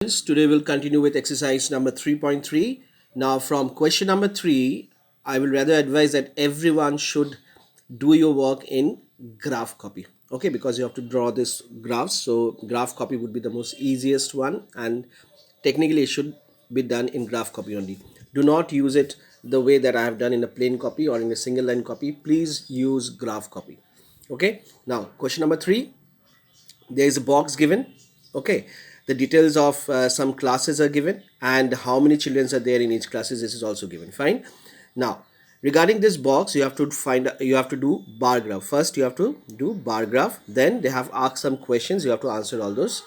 Today we'll continue with exercise number 3.3. Now, from question number 3, I will rather advise that everyone should do your work in graph copy. Okay, because you have to draw this graphs. So, graph copy would be the most easiest one, and technically, it should be done in graph copy only. Do not use it the way that I have done in a plain copy or in a single line copy. Please use graph copy. Okay, now, question number 3, there is a box given. Okay, the details of some classes are given and how many children are there in each classes, this is also given. Fine. Now, regarding this box, you have to do bar graph. First you have to do bar graph, then they have asked some questions, you have to answer all those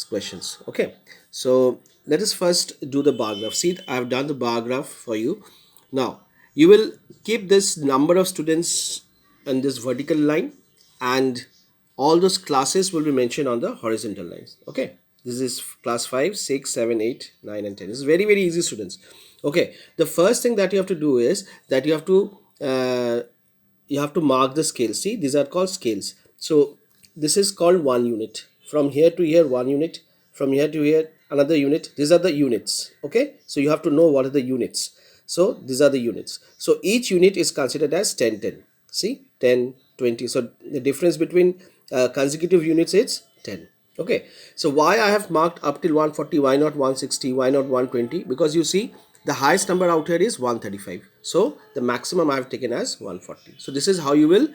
questions. Okay, so let us first do the bar graph. See, I have done the bar graph for you. Now you will keep this number of students on this vertical line, and all those classes will be mentioned on the horizontal lines. Okay, this is class 5, 6, 7, 8, 9 and 10. This is very easy, students. Okay, the first thing that you have to do is that you have to mark the scales. See, these are called scales. So this is called 1 unit. From here to here 1 unit, from here to here another unit. These are the units. Okay, so you have to know what are the units. So these are the units. So each unit is considered as 10 10. See, 10 20. So the difference between consecutive units is 10. Okay, so why I have marked up till 140, why not 160, why not 120? Because you see, the highest number out here is 135, so the maximum I have taken as 140. So this is how you will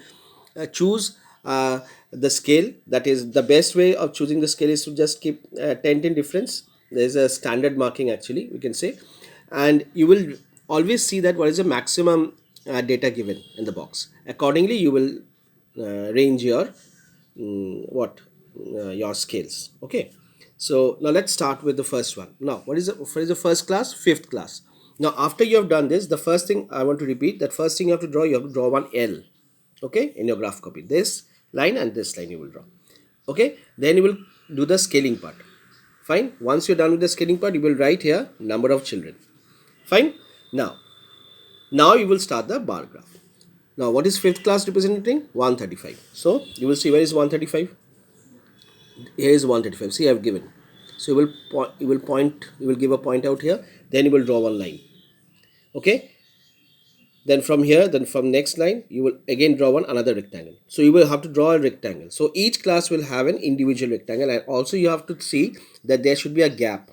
choose the scale. That is the best way of choosing the scale, is to just keep 10 10 difference. There is a standard marking, actually we can say, and you will always see that what is the maximum data given in the box. Accordingly you will range your your scales. Okay, so now let's start with the first one. Now, what is the first class? Fifth class. Now after you have done this, the first thing I want to repeat, that first thing you have to draw, you have to draw one L. Okay, in your graph copy, this line and this line you will draw. Okay, then you will do the scaling part. Fine. Once you're done with the scaling part, you will write here number of children. Fine. Now you will start the bar graph. Now what is fifth class representing? 135. So you will see, where is 135? Here is 135. See, I have given. So you will give a point out here, then you will draw one line. Okay, then from here, then from next line you will again draw another rectangle. So you will have to draw a rectangle. So each class will have an individual rectangle, and also you have to see that there should be a gap.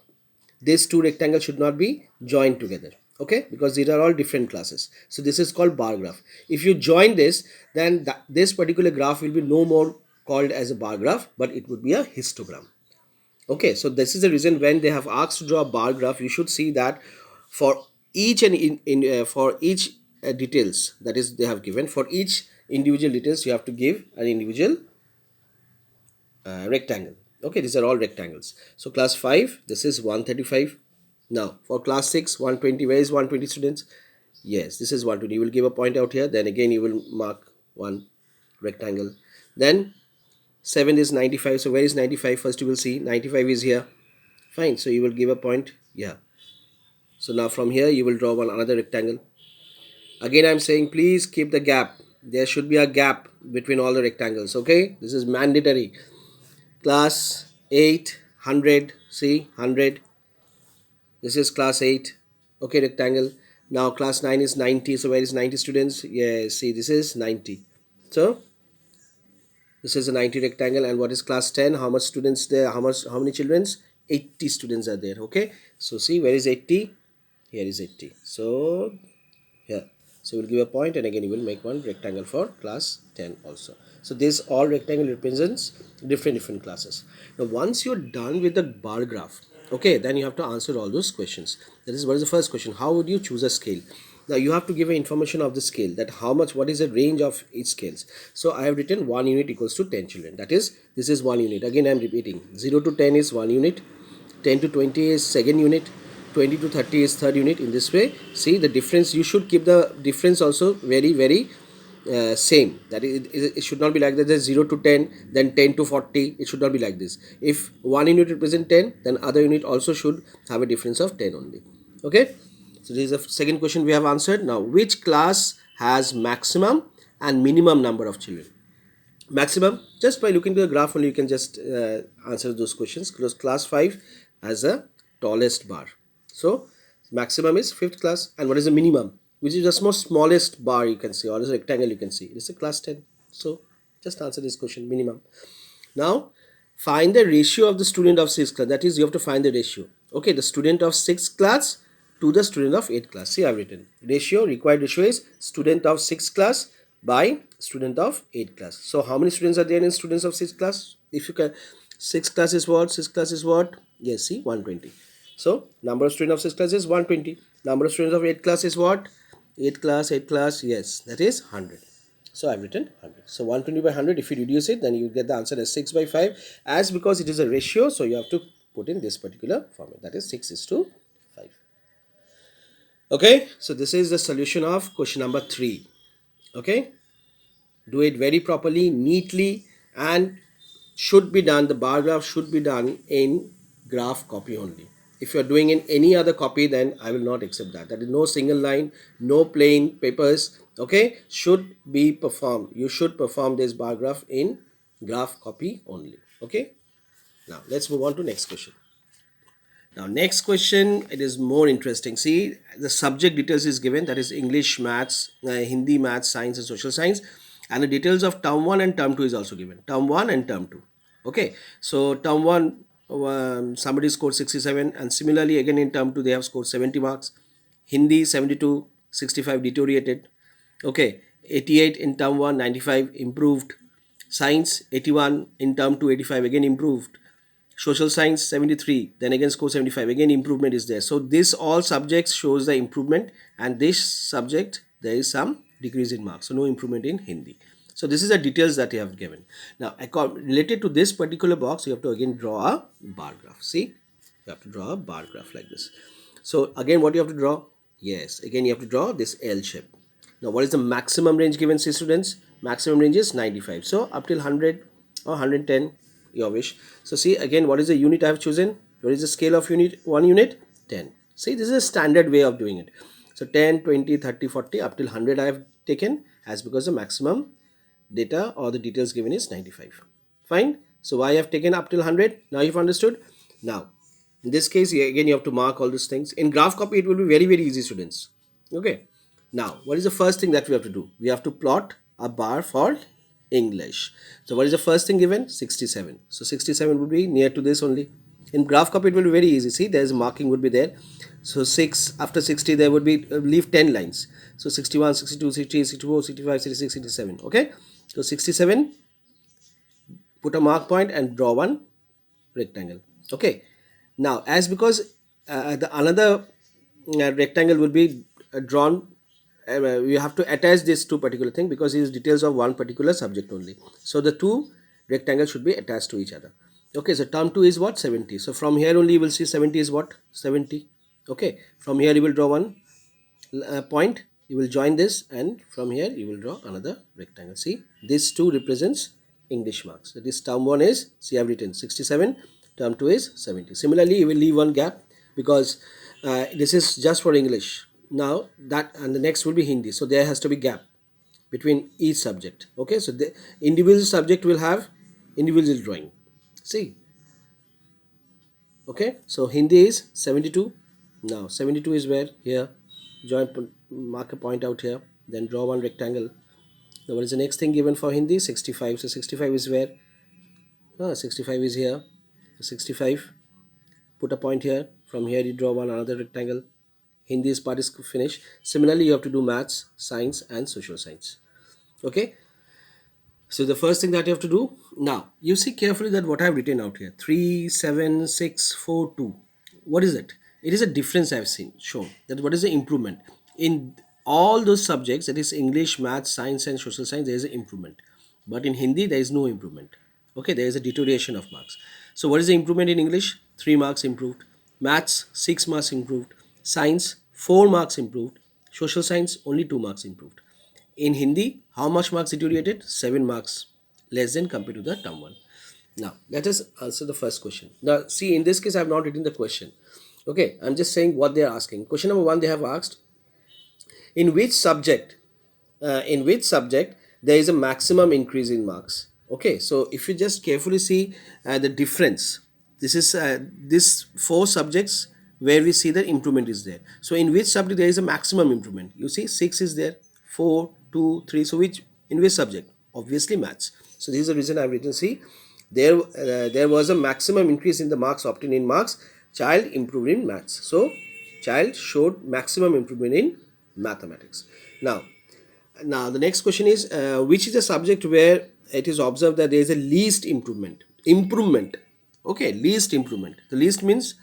These two rectangles should not be joined together. Okay, because these are all different classes. So this is called bar graph. If you join this, then this particular graph will be no more called as a bar graph, but it would be a histogram. Okay, so this is the reason when they have asked to draw a bar graph, you should see that for each and for each details, that is they have given, for each individual details you have to give an individual rectangle. Okay, these are all rectangles. So class 5, this is 135. Now for class 6, 120. Where is 120, students? Yes, this is 120. You will give a point out here, then again you will mark one rectangle. Then 7 is 95. So where is 95? First you will see 95 is here. Fine, so you will give a point. Yeah, so now from here you will draw another rectangle. Again I'm saying, please keep the gap. There should be a gap between all the rectangles. Okay, this is mandatory. Class 8, 100. See, 100. This is class 8. Okay, rectangle. Now class 9 is 90. So where is 90, students? Yes, see, this is 90. So this is a 90 rectangle. And what is class 10? How much students there? How many children's? 80 students are there. Okay, so see, where is 80? Here is 80. So here, so we'll give a point, and again you will make one rectangle for class 10 also. So this all rectangle represents different classes. Now once you're done with the bar graph, okay, then you have to answer all those questions. That is, what is the first question? How would you choose a scale? Now you have to give information of the scale, that how much, what is the range of each scales. So I have written 1 unit equals to 10 children. That is, this is 1 unit. Again I'm repeating, 0 to 10 is 1 unit, 10 to 20 is second unit, 20 to 30 is third unit. In this way, see the difference, you should keep the difference also very same. That it should not be like that, there's 0 to 10, then 10 to 40. It should not be like this. If one unit represent 10, then other unit also should have a difference of 10 only. Okay, so this is the second question we have answered. Now, which class has maximum and minimum number of children? Maximum, just by looking to the graph only you can just answer those questions. Because class 5, as a tallest bar. So maximum is 5th class, and what is the minimum, which is the most smallest bar you can see, or is a rectangle you can see, it is a class 10. So just answer this question, minimum. Now find the ratio of the student of 6th class, that is you have to find the ratio. Okay, the student of 6th class to the student of 8th class. See, I've written ratio, required ratio is student of 6th class by student of 8th class. So how many students are there in students of 6th class? If you can, 6th class is what? 6th class is what? Yes, see, 120. So number of students of 6th class is 120. Number of students of 8th class is what? 8th class, yes, that is 100. So I've written 100. So 120 by 100, if you reduce it, then you get the answer as 6 by 5. As because it is a ratio, so you have to put in this particular format, that is 6:5. Okay, so this is the solution of question number 3. Okay, do it very properly, neatly, and should be done, the bar graph should be done in graph copy only. If you are doing in any other copy, then I will not accept that. That is no single line, no plain papers. Okay, should be performed. You should perform this bar graph in graph copy only. Okay, now let's move on to next question. Now next question, it is more interesting. See, the subject details is given, that is English, maths, Hindi, maths, science and social science, and the details of term 1 and term 2 is also given, term 1 and term 2. Okay, so term 1 somebody scored 67, and similarly again in term 2 they have scored 70 marks. Hindi 72, 65 deteriorated. Okay, 88 in term 1, 95 improved. Science 81 in term 2, 85 again improved. Social science 73, then again score 75, again improvement is there. So this all subjects shows the improvement, and this subject there is some decrease in marks, so no improvement in Hindi. So this is the details that you have given. Now related to this particular box, you have to again draw a bar graph. See, you have to draw a bar graph like this. So again, what you have to draw? Yes, again you have to draw this L shape. Now what is the maximum range given, say students? Maximum range is 95, so up till 100 or 110, your wish. So see, again, what is the unit I have chosen? What is the scale of unit? 1 unit? 10. See, this is a standard way of doing it. So 10, 20, 30, 40, up till 100 I have taken, as because the maximum data or the details given is 95. Fine. So why I have taken up till 100? Now you've understood. Now in this case, again you have to mark all these things. In graph copy it will be very easy, students. Okay, now what is the first thing that we have to do? We have to plot a bar for English. So what is the first thing given? 67. So 67 would be near to this only. In graph copy it will be very easy. See, there's marking would be there. So 6 after 60 there would be leave 10 lines. So 61, 62, 63, 64, 65, 66, 67. Okay, so 67, put a mark point and draw one rectangle. Okay, now as because the another rectangle will be drawn, we have to attach this to particular thing because it is details of one particular subject only. So the two rectangles should be attached to each other. Okay, so term 2 is what? 70. So from here only you will see 70 is what? 70. Okay, from here you will draw one point, you will join this, and from here you will draw another rectangle. See, this 2 represents English marks. That is term 1 is, see, I have written 67, term 2 is 70. Similarly, you will leave one gap because this is just for English. Now that, and the next will be Hindi, so there has to be gap between each subject. Okay, so the individual subject will have individual drawing. See, okay, so Hindi is 72. Now 72 is where? Here, join, mark a point out here, then draw one rectangle. Now what is the next thing given for Hindi? 65. So 65 is where? 65 is here. 65, put a point here. From here you draw one another rectangle. Hindi's part is finished. Similarly, you have to do maths, science and social science. Okay, so the first thing that you have to do, now you see carefully that what I have written out here, 3, 7, 6, 4, 2. What is it? It is a difference I have seen shown. That what is the improvement in all those subjects, that is English, math, science and social science, there is an improvement, but in Hindi there is no improvement. Okay, there is a deterioration of marks. So what is the improvement in English? 3 marks improved. Maths 6 marks improved. Science 4 marks improved. Social science only 2 marks improved. In Hindi, how much marks deteriorated? 7 marks less than compared to the term 1. Now, let us answer the first question. Now, see, in this case, I have not written the question. Okay, I'm just saying what they are asking. Question number 1, they have asked, in which subject there is a maximum increase in marks? Okay, so if you just carefully see the difference, This is this 4 subjects where we see the improvement is there. So in which subject there is a maximum improvement? You see 6 is there, 4, 2, 3. So which, in which subject? Obviously maths. So this is the reason I've written C. There was a maximum increase in the marks obtained in marks. Child improved in maths. So child showed maximum improvement in mathematics. Now the next question is, which is the subject where it is observed that there is a least improvement. Okay, least improvement. The least means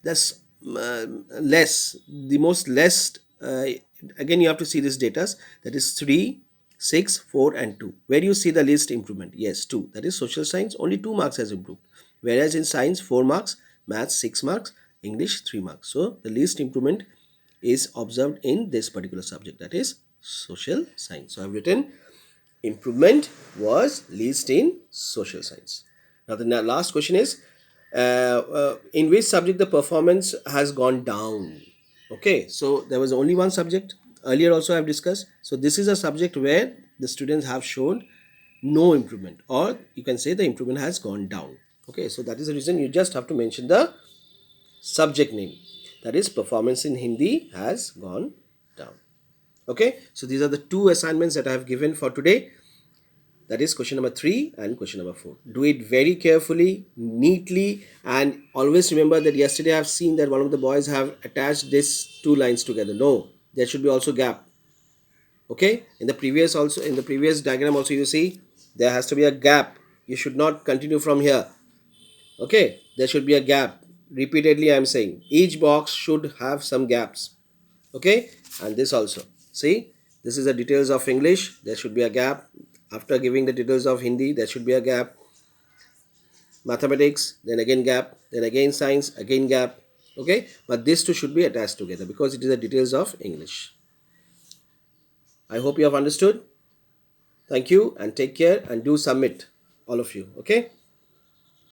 that's less, the most less. Again, you have to see this data, that is 3, 6, 4 and 2. Where do you see the least improvement? Yes, 2. That is social science, only 2 marks has improved, whereas in science 4 marks, maths 6 marks, English 3 marks. So the least improvement is observed in this particular subject, that is social science. So I've written improvement was least in social science. Now the last question is, in which subject the performance has gone down? Okay, so there was only one subject. Earlier also I've discussed. So this is a subject where the students have shown no improvement, or you can say the improvement has gone down. Okay, so that is the reason you just have to mention the subject name. That is, performance in Hindi has gone down. Okay, so these are the 2 assignments that I have given for today. That is question number 3 and question number 4. Do it very carefully, neatly, and always remember that yesterday I have seen that one of the boys have attached these 2 lines together. No, there should be also gap. Okay, in the previous diagram also you see there has to be a gap. You should not continue from here. Okay, there should be a gap. Repeatedly I am saying each box should have some gaps. Okay, and this also, see, this is the details of English, there should be a gap. After giving the details of Hindi, there should be a gap. Mathematics, then again gap, then again science, again gap. Okay, but these 2 should be attached together because it is the details of English. I hope you have understood. Thank you and take care, and do submit, all of you. Okay.